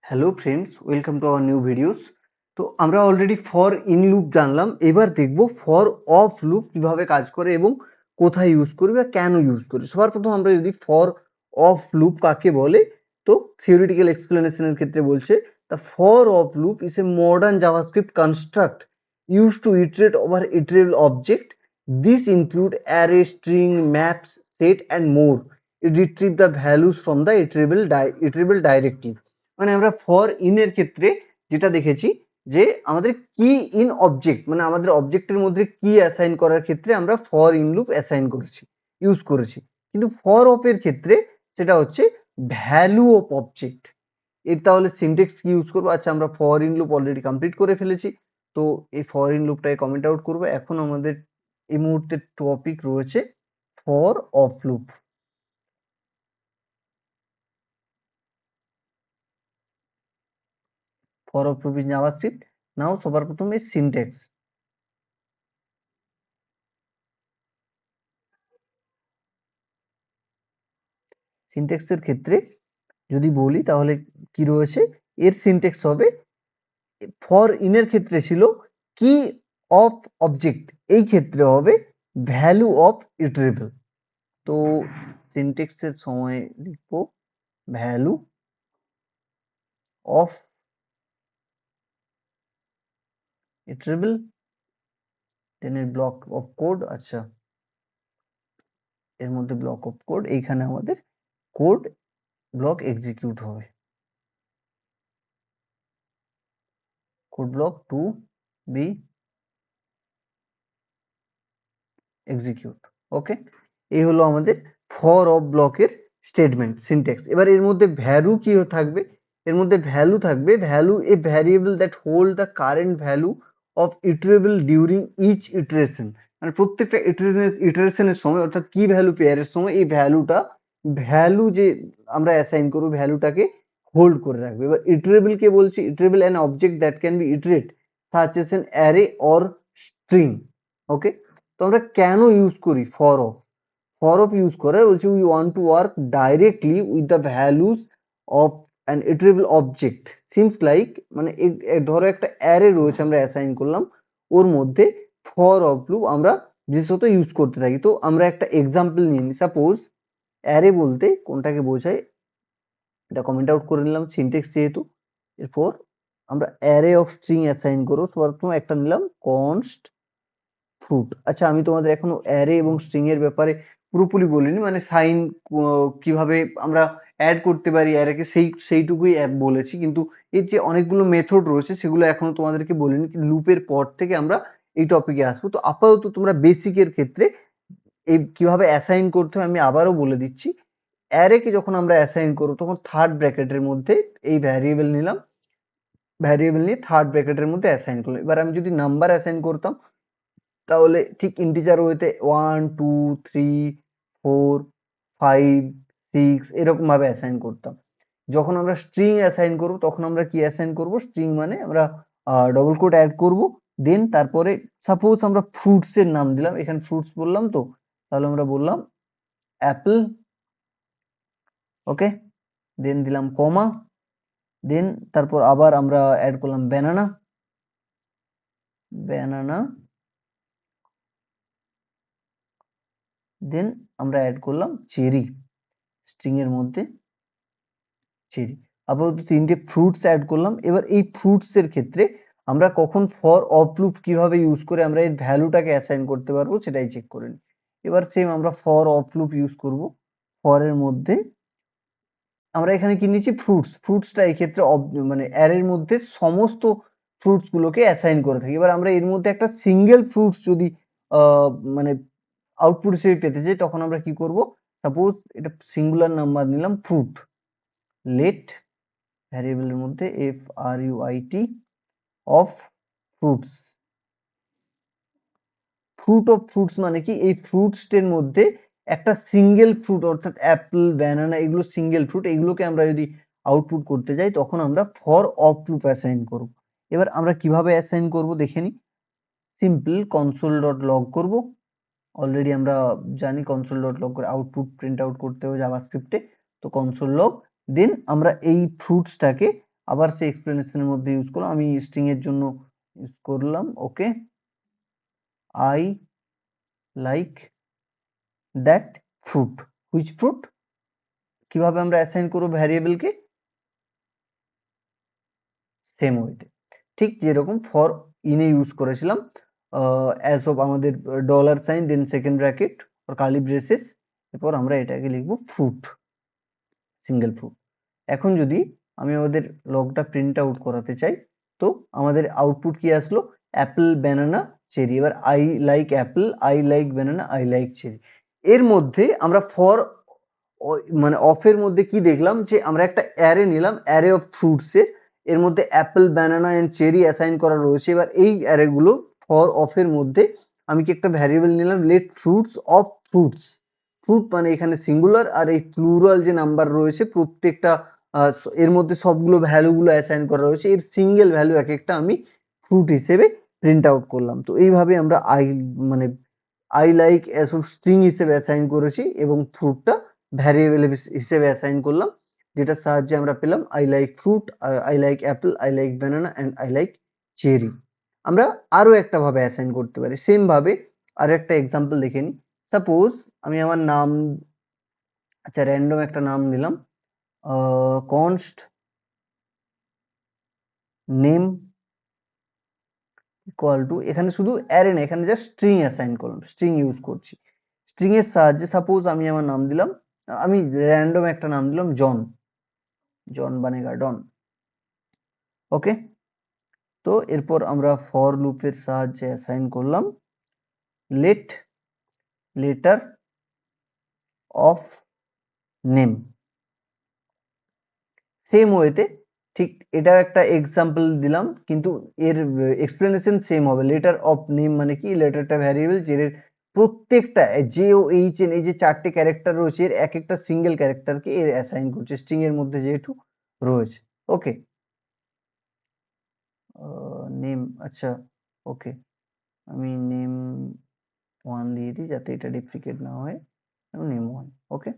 Hello friends, welcome to our new videos. তো আমরা already for in loop জানলাম। এবার দেখব ফর অফ লুপ কিভাবে কাজ করে এবং কোথায় ইউজ করি বা কেন ইউজ করি। সবার প্রথম আমরা যদি ফর অফ লুপ কাকে বলে, তো থিওরিটিক্যাল এক্সপ্লেনেশনের ক্ষেত্রে বলছে the for of loop is a modern JavaScript construct use to iterate over iterable object. This include array, string, maps, set and more. It retrieve the values from the iterable directive. মানে আমরা for in এর ক্ষেত্রে যেটা দেখেছি যে আমাদের কি in object, মানে আমাদের অবজেক্টের মধ্যে কি অ্যাসাইন করার ক্ষেত্রে আমরা ফর ইন লুপ অ্যাসাইন করেছি, ইউজ করেছি। কিন্তু ফর অফ এর ক্ষেত্রে সেটা হচ্ছে ভ্যালু অফ অবজেক্ট। এর তাহলে সিনট্যাক্স কি ইউজ করবো? আচ্ছা, আমরা for in loop already complete করে ফেলেছি, তো এই ফর ইন লুপটাকে কমেন্ট আউট করবো। এখন আমাদের এই মুহূর্তে টপিক রয়েছে for of loop. For of loop in JavaScript. Now সবার প্রথমে সিনট্যাক্স। সিনট্যাক্সের ক্ষেত্রে যদি বলি তাহলে কি রয়েছে, এর সিনট্যাক্স হবে ফর ইন এর ক্ষেত্রে ছিল কি অফ অবজেক্ট, এই ক্ষেত্রে হবে ভ্যালু অফ ইটারেবল। তো সিনট্যাক্সের সময় লিখবো ভ্যালু অফ ইটারেবল, দেন এর ব্লক অফ কোড। আচ্ছা, এর মধ্যে ব্লক অফ কোড, এইখানে আমাদের কোড ব্লক এক্সিকিউট হবে। Code block to be execute. Okay, এই হলো আমাদের ফর অফ ব্লকের স্টেটমেন্ট সিনট্যাক্স। এবার এর মধ্যে ভ্যালু কি থাকবে? এর মধ্যে ভ্যালু থাকবে value a variable that hold the current value of iterable during each iteration. মানে প্রত্যেকটা ইটারেশনের সময়, অর্থাৎ কি ভ্যালু পেয়ারের সময় এই ভ্যালুটা, ভ্যালু যে আমরা অ্যাসাইন করবো ভ্যালুটাকে হোল্ড করে রাখবে। এবার ইটারেবল কে বলছি, iterable an object that can be iterate such as an array or string. Okay, তো আমরা কেন ইউজ করি for of? For of use করে বলছি we want to work directly with the values of an iterable object. Seems like, মানে ধরো একটা array রয়েছে, আমরা অ্যাসাইন করলাম, ওর মধ্যে ফর অফ লুপ আমরা বিশেষত ইউজ করতে থাকি। তো আমরা একটা এক্সাম্পল নিয়ে নিই। সাপোজ অ্যারে বলতে কোনটাকে বোঝায় এটা কমেন্ট আউট করে নিলাম সিনট্যাক্স যেহেতু। এরপর আমরা অ্যারে অফ স্ট্রিং অ্যাসাইন করবো। সবার প্রথমে একটা নিলাম কনস্ট ফ্রুট। আচ্ছা, আমি তোমাদের এখনো অ্যারে এবং স্ট্রিং এর ব্যাপারে পুরোপুরি বলিনি, মানে সাইন কিভাবে আমরা অ্যাড করতে পারি অ্যারেকে সেইটুকুই বলেছি। কিন্তু এর যে অনেকগুলো মেথড রয়েছে সেগুলো এখনো তোমাদেরকে বলিনি। লুপের পর থেকে আমরা এই টপিকে আসবো। তো আপাতত তোমরা বেসিকের ক্ষেত্রে এই কিভাবে অ্যাসাইন করতে হয় আমি আবারও বলে দিচ্ছি। অ্যারেকে যখন আমরা অ্যাসাইন করবো তখন থার্ড ব্র্যাকেটের মধ্যে এই ভ্যারিয়েবল নিলাম, ভ্যারিয়েবল নিয়ে থার্ড ব্র্যাকেটের মধ্যে অ্যাসাইন করলাম। এবার আমি যদি নাম্বার অ্যাসাইন করতাম তাহলে ঠিক ইন্টিজার ওয়েতে 1 2 3 4 5 6 এরকম ভাবে অ্যাসাইন করতাম। যখন আমরা স্ট্রিং অ্যাসাইন করব তখন আমরা কি অ্যাসাইন করব? স্ট্রিং মানে আমরা ডবল কোট অ্যাড করব, দেন তারপরে সাপোজ আমরা ফ্রুটস এর নাম দিলাম, এখানে ফ্রুটস বললাম, তো তাহলে আমরা বললাম অ্যাপল। ওকে, দেন দিলাম কমা, দেন তারপর আবার আমরা অ্যাড করলাম ব্যানানা, ব্যানানা, দেন আমরা অ্যাড করলাম চেরি, স্ট্রিং এর মধ্যে চেরি। আপাতত তিনটে ফ্রুটস অ্যাড করলাম। এবার এই ফ্রুটস এর ক্ষেত্রে আমরা কখন ফর অফ লুপ কিভাবে ইউজ করে আমরা এর ভ্যালুটাকে অ্যাসাইন করতে পারবো সেটাই চেক করে নিই। এবার সেম আমরা ফর অফ লুপ ইউজ করব। ফর এর মধ্যে আমরা এখানে কি নিয়েছি? ফ্রুটস। ফ্রুটসটা এই ক্ষেত্রে মানে অ্যারের মধ্যে সমস্ত ফ্রুটস গুলোকে অ্যাসাইন করে থাকি। এবার আমরা এর মধ্যে একটা সিঙ্গেল ফ্রুটস যদি মানে আউটপুট হিসেবে পেতে চাই তখন আমরা কি করব? সাপোজ এটা সিঙ্গুলার নাম্বার নিলাম ফ্রুট, লেট ভ্যারিয়েবলের মধ্যে fruit of fruits. Fruit of fruits মানে কি? এই ফ্রুটসটের মধ্যে একটা সিঙ্গেল ফ্রুট, অর্থাৎ অ্যাপল, ব্যানানা, এগুলো সিঙ্গেল ফ্রুট, এগুলোকে আমরা যদি আউটপুট করতে যাই তখন আমরা ফর অফ লুপ অ্যাসাইন করব। এবার আমরা কিভাবে অ্যাসাইন করব দেখে নিই। সিম্পল কনসোল ডট লগ করব। অলরেডি আমরা জানি কনসোল ডট লগ করে আউটপুট প্রিন্ট আউট করতে হবে জাভাস্ক্রিপ্টে। তো কনসোল লগ, দেন আমরা এই ফ্রুটসটাকে আবার সেই এক্সপ্লেনেশনের মধ্যে ইউজ করলাম, আমি স্ট্রিং এর জন্য ইউজ করলাম okay, I like that fruit, which fruit, কিভাবে আমরা অ্যাসাইন করবো ভ্যারিয়েবলকে, সেম ওয়েতে, ঠিক যেরকম ফর ইনে ইউজ করেছিলাম, অ্যাজ অফ আমাদের dollar sign then second bracket আর কার্লি ব্রেসেস, এরপর আমরা এটাকে লিখবো ফ্রুট, সিঙ্গেল ফ্রুট। এখন যদি আমি আমাদের লগটা প্রিন্ট আউট করাতে চাই, তো আমাদের আউটপুট কি আসলো, অ্যাপেল ব্যানানা চেরি। এবার I like Apple, I like banana, I like cherry. এর মধ্যে আমরা ফর মানে অফের মধ্যে কি দেখলাম, যে আমরা একটা অ্যারে নিলাম, অ্যারে অফ ফ্রুটস এর, এর মধ্যে apple banana and cherry assign করা রয়েছে। এবার এই অ্যারে গুলো ফর অফের মধ্যে আমি কি একটা ভ্যারিয়েবল নিলাম, let fruits of fruits, fruit মানে এখানে সিঙ্গুলার, আর এই প্লুরাল যে নাম্বার রয়েছে প্রত্যেকটা এর মধ্যে সবগুলো ভ্যালু গুলো অ্যাসাইন করা রয়েছে, এর সিঙ্গেল ভ্যালু এক একটা আমি ফ্রুট হিসেবে প্রিন্ট আউট করলাম। তো এইভাবে আমরা মানে আই লাইক স্ট্রিং হিসেবে অ্যাসাইন করেছি এবং ফ্রুটটা ভ্যারিয়েবল হিসেবে অ্যাসাইন করলাম, যেটার সাহায্যে আমরা পেলাম I like fruit, I like Apple, I like banana and I like cherry. আমরা আরো একটা ভাবে অ্যাসাইন করতে পারি, সেম ভাবে আরো একটা এক্সাম্পল দেখে নিই। সাপোজ আমি আমার নাম, আচ্ছা র্যান্ডম একটা নাম দিলাম, কনস্ট নেম ইকুয়াল টু, এখানে শুধু অ্যারে না, এখানে জাস্ট স্ট্রিং অ্যাসাইন করলাম, স্ট্রিং ইউজ করছি। স্ট্রিং এর সাহায্যে সাপোজ আমি আমার নাম দিলাম, আমি র্যান্ডম একটা নাম দিলাম জন, জন বানেগা ডন, ওকে। তো এরপর আমরা ফর লুপের সাহায্যে অ্যাসাইন করলাম let letter of name, same ওয়েতে, ঠিক এটাও একটা এক্সাম্পল দিলাম, কিন্তু এর এক্সপ্লেনেশন সেম হবে। লেটার অফ নেম মানে কি, লেটারটা ভ্যারিয়েবল, যে এর প্রত্যেকটা জে ও এইচ এন, এই যে চারটে ক্যারেক্টার রয়েছে, এর এক একটা সিঙ্গেল ক্যারেক্টারকে এর অ্যাসাইন করছে, স্ট্রিং এর মধ্যে যেহেতু রয়েছে, ওকে। নেম, আচ্ছা ওকে, আমি নেম ওয়ান দিয়ে দিই যাতে এটা ডুপ্লিকেট না হয়, নেম ওয়ান, ওকে।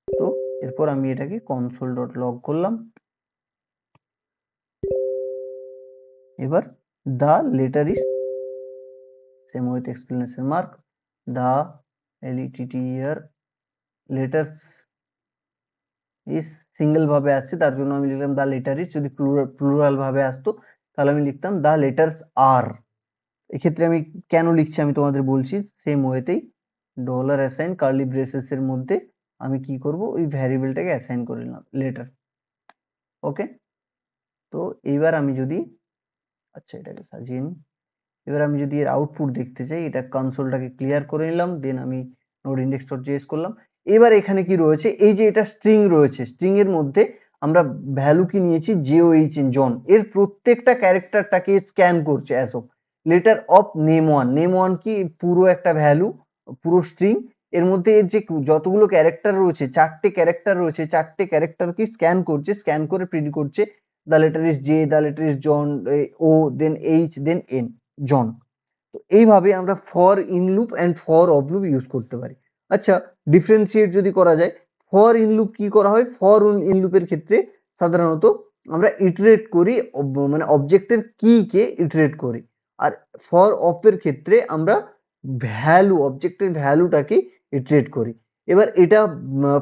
তো এরপর আমি এটাকে কনসোল ডট লগ করলাম। এবার the letter is, same with explanation mark, the letter letters is single ভাবে আসছে, তার জন্য আমি লিখলাম the letter is, যদি প্লুরাল ভাবে আসতো তাহলে আমি লিখতাম the letters are। এক্ষেত্রে আমি কেন লিখছি আমি তোমাদের বলছি, সেম ওয়েতেই ডলার অ্যাসাইন কার্লি ব্রেসেস এর মধ্যে আমি কি করব, ওই ভ্যারিয়েবলটাকে অ্যাসাইন করে নিলাম লেটার, ওকে। তো এইবার আমি যদি, আচ্ছা এটাকে সাজিয়ে নিই, এবার আমি যদি এর আউটপুট দেখতে চাই, এটা কনসোলটাকে ক্লিয়ার করে নিলাম, দেন আমি নোড ইন্ডেক্স ডট জেএস করলাম। এবার এখানে কি রয়েছে, এই যে এটা স্ট্রিং রয়েছে, স্ট্রিং এর মধ্যে আমরা ভ্যালু কি নিয়েছি, জেওএইচ ইন জন, এর প্রত্যেকটা ক্যারেক্টারটাকে স্ক্যান করছে as of letter of name one. Name one কি, পুরো একটা ভ্যালু, পুরো স্ট্রিং, এর মধ্যে এর যে যতগুলো ক্যারেক্টার রয়েছে, চারটে ক্যারেক্টার রয়েছে, চারটে ক্যারেক্টারকে স্ক্যান করছে, স্ক্যান করে প্রিন্ট করছে the letter is J, the letter is John, O then H then N, John. তো এইভাবে আমরা for in loop and for of loop use করতে পারি। আচ্ছা, ডিফারেন্সিয়েট যদি করা যায়, ফর ইন লুপ কি করা হয়, ফর ইন লুপের ক্ষেত্রে সাধারণত আমরা ইটারেট করি, মানে অবজেক্টের কি কে ইটারেট করি, আর ফর অফ এর ক্ষেত্রে আমরা ভ্যালু, অবজেক্টের ভ্যালুটাকে ইটারেট করি। এবার এটা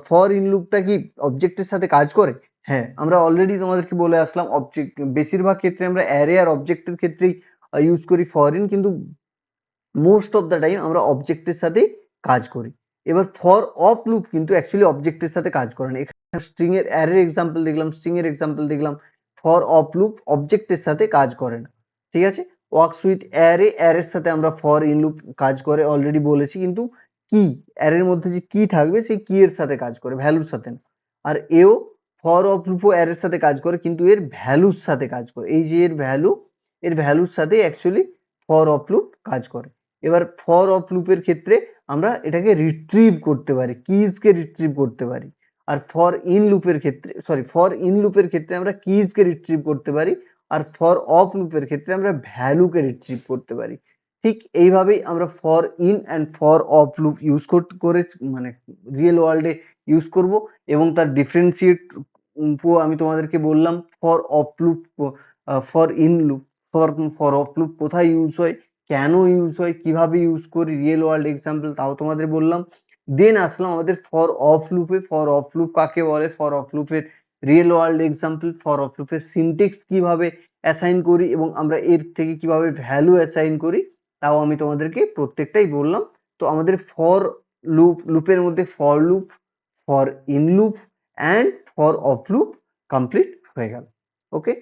ফর ইন লুপটা কি অবজেক্টের সাথে কাজ করে? হ্যাঁ, আমরা অলরেডি তোমাদেরকে বলে আসলাম, অবজেক্ট বেশিরভাগ ক্ষেত্রে আমরা অ্যারে আর অবজেক্টের ক্ষেত্রেই ইউজ করি ফর ইন, কিন্তু মোস্ট অফ দ্য টাইম আমরা অবজেক্টের সাথেই কাজ করি। এবার ফর অফ লুপ কিন্তু অ্যাকচুয়ালি অবজেক্টের সাথে কাজ করে না। এখানে স্ট্রিং এর অ্যারের এক্সাম্পল দেখলাম, স্ট্রিং এর এক্সাম্পল দেখলাম, ফর অফ লুপ অবজেক্টের সাথে কাজ করে না, ঠিক আছে। ওয়ার্কস উইথ অ্যারে, অ্যারের সাথে আমরা ফর ইন লুপ কাজ করে অলরেডি বলেছি, কিন্তু কি, অ্যারের মধ্যে যে কি থাকবে সেই কি এর সাথে কাজ করে, ভ্যালুর সাথে না। আর এও ফর অফ লুপও অ্যারের সাথে কাজ করে, কিন্তু এর ভ্যালুর সাথে কাজ করে, এই যে এর ভ্যালু, এর ভ্যালুর সাথে অ্যাকচুয়ালি ফর অফ লুপ কাজ করে। এবার ফর অফ লুপের ক্ষেত্রে আমরা এটাকে রিট্রিভ করতে পারি, কিজকে রিট্রিভ করতে পারি। আর ফর ইন লুপের ক্ষেত্রে, সরি, ফর ইন লুপের ক্ষেত্রে আমরা কিজকে রিট্রিভ করতে পারি, আর ফর অফ লুপের ক্ষেত্রে আমরা ভ্যালুকে রিট্রিভ করতে পারি। ঠিক এইভাবেই আমরা for in and for of loop use করে, মানে রিয়েল ওয়ার্ল্ডে ইউজ করব, এবং তার ডিফারেন্সিয়েট আমি তোমাদেরকে বললাম for of loop, for in loop, for of loop কোথায় ইউজ হয়, কেন ইউজ হয়, কিভাবে ইউজ করি, রিয়েল ওয়ার্ল্ড এক্সাম্পল তাও তোমাদের বললাম। দেন আসলাম আমাদের ফর অফ লুপে। ফর অফ লুপ কাকে বলে, ফর অফ লুপের real world example, for of লুপের সিনটেক্স কিভাবে অ্যাসাইন করি এবং আমরা এর থেকে কিভাবে ভ্যালু অ্যাসাইন করি তাও আমি তোমাদেরকে প্রত্যেকটাই বললাম। তো আমাদের ফর লুপের মধ্যে for loop, for in loop and for of loop complete হয়ে গেল। ওকে।